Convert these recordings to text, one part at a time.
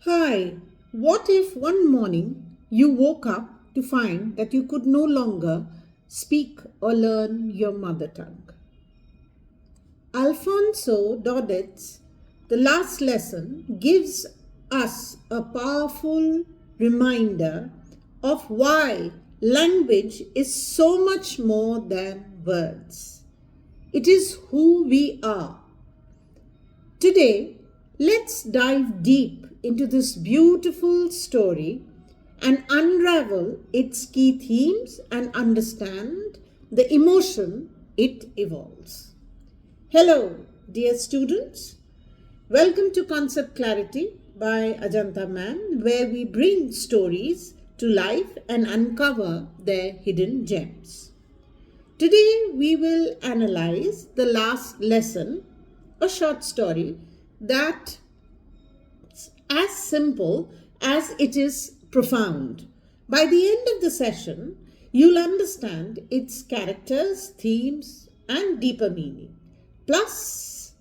Hi, what if one morning you woke up to find that you could no longer speak or learn your mother tongue? Alfonso Daudet's The Last Lesson gives us a powerful reminder of why language is so much more than words. It is who we are. Today, let's dive deep into this beautiful story and unravel its key themes and understand the emotion it evolves. Hello, dear students. Welcome to Concept Clarity by Ajanta Man, where we bring stories to life and uncover their hidden gems. Today, we will analyze The Last Lesson, a short story that is as simple as it is profound. By the end of the session, you'll understand its characters, themes, and deeper meaning. Plus,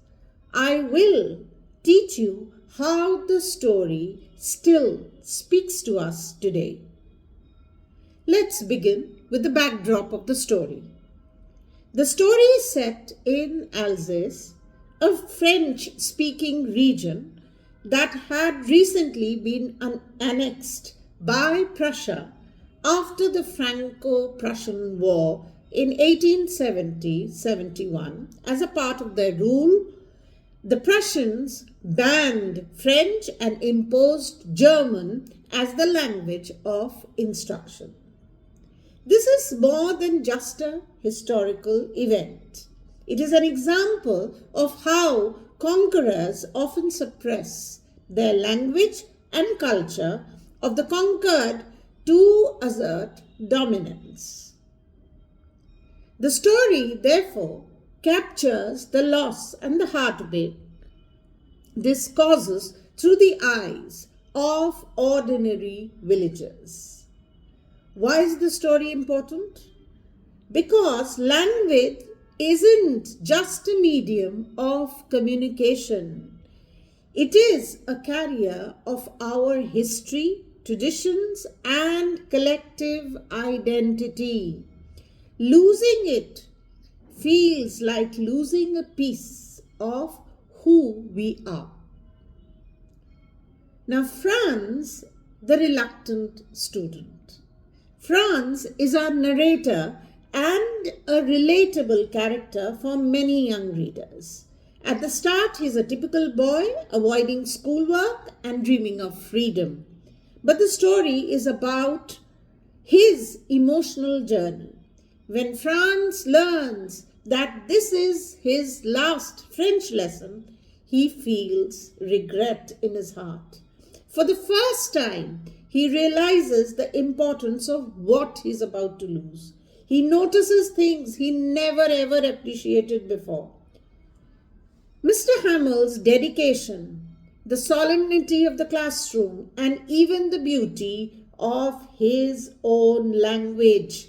I will teach you how the story still speaks to us today. Let's begin with the backdrop of the story. The story is set in Alsace, a French-speaking region that had recently been annexed by Prussia after the Franco-Prussian War in 1870-71. As a part of their rule, the Prussians banned French and imposed German as the language of instruction. This is more than just a historical event. It is an example of how conquerors often suppress their language and culture of the conquered to assert dominance. The story, therefore, captures the loss and the heartbreak this causes through the eyes of ordinary villagers. Why is the story important? Because language isn't just a medium of communication. It is a carrier of our history, traditions, and collective identity. Losing it feels like losing a piece of who we are. Now, Franz, the reluctant student. Franz is our narrator and a relatable character for many young readers. At the start, he's a typical boy, avoiding schoolwork and dreaming of freedom. But the story is about his emotional journey. When Franz learns that this is his last French lesson, he feels regret in his heart. For the first time, he realizes the importance of what he's about to lose. He notices things he never ever appreciated before. Mr. Hamill's dedication, the solemnity of the classroom, and even the beauty of his own language.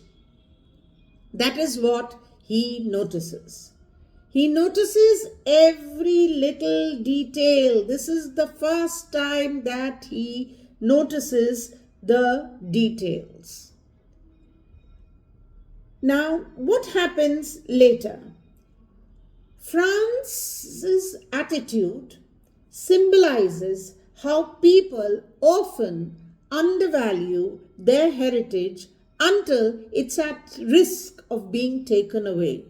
That is what he notices. He notices every little detail. This is the first time that he notices the details. Now, what happens later? Franz's attitude symbolizes how people often undervalue their heritage until it's at risk of being taken away.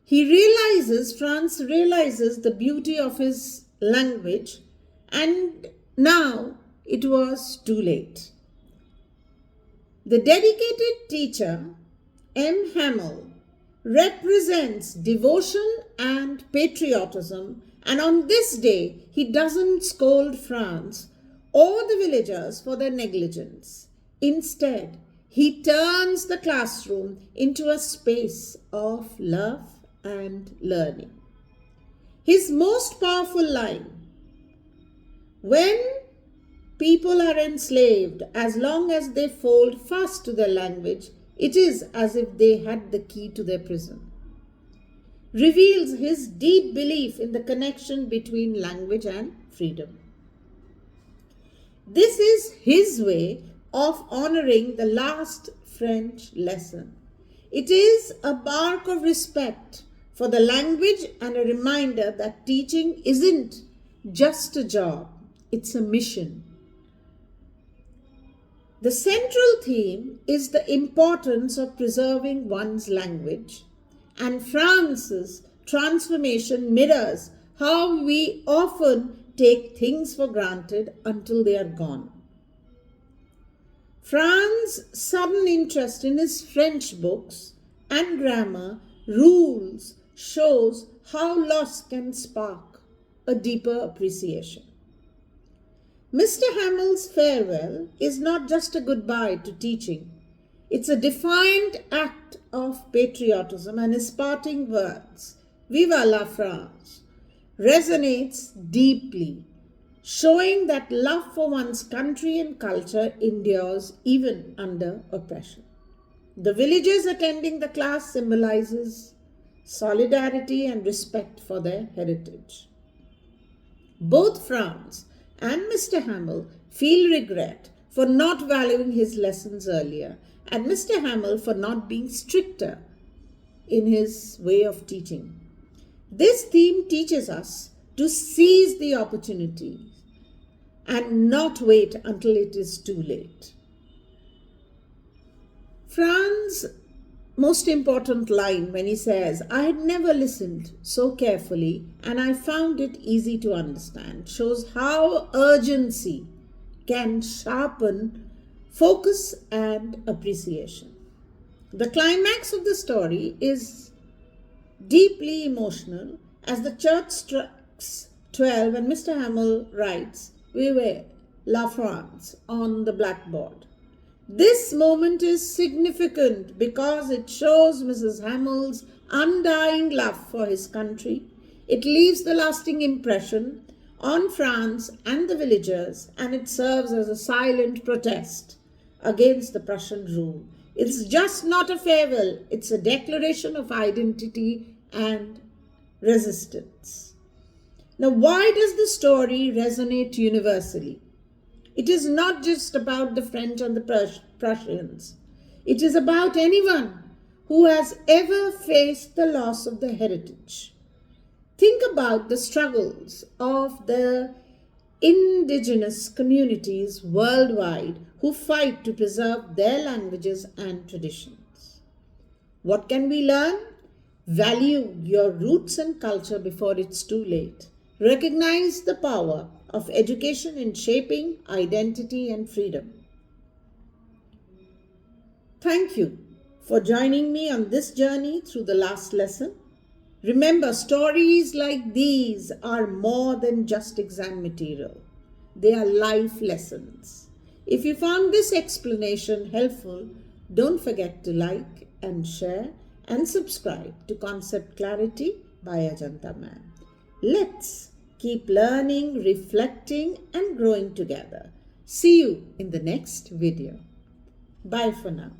Franz realizes the beauty of his language, and now it was too late. The dedicated teacher, M. Hamill, represents devotion and patriotism, and on this day he doesn't scold Franz or the villagers for their negligence. Instead, he turns the classroom into a space of love and learning. His most powerful line: when people are enslaved, as long as they hold fast to their language, it is as if they had the key to their prison, reveals his deep belief in the connection between language and freedom. This is his way of honoring the last French lesson. It is a mark of respect for the language and a reminder that teaching isn't just a job, it's a mission. The central theme is the importance of preserving one's language, and France's transformation mirrors how we often take things for granted until they are gone. France's sudden interest in his French books and grammar rules shows how loss can spark a deeper appreciation. Mr. Hamel's farewell is not just a goodbye to teaching. It's a defiant act of patriotism, and his parting words, "Viva la France," resonates deeply, showing that love for one's country and culture endures even under oppression. The villagers attending the class symbolizes solidarity and respect for their heritage. Both France and Mr. Hamel feel regret for not valuing his lessons earlier, and Mr. Hamel for not being stricter in his way of teaching. This theme teaches us to seize the opportunity and not wait until it is too late. Fran's most important line when he says, "I had never listened so carefully and I found it easy to understand," shows how urgency can sharpen focus and appreciation. The climax of the story is deeply emotional as the church strikes 12 and Mr. Hamel writes, "Vive la France" on the blackboard. This moment is significant because it shows Mrs. Hamel's undying love for his country. It leaves the lasting impression on France and the villagers, and it serves as a silent protest against the Prussian rule. It's just not a farewell, it's a declaration of identity and resistance. Now, why does the story resonate universally? It is not just about the French and the Prussians. It is about anyone who has ever faced the loss of their heritage. Think about the struggles of the indigenous communities worldwide who fight to preserve their languages and traditions. What can we learn? Value your roots and culture before it's too late. Recognize the power of education in shaping identity and freedom. Thank you for joining me on this journey through the last lesson. Remember, stories like these are more than just exam material. They are life lessons. If you found this explanation helpful, don't forget to like and share and subscribe to Concept Clarity by Ajanta Ma'am. Let's keep learning, reflecting, and growing together. See you in the next video. Bye for now.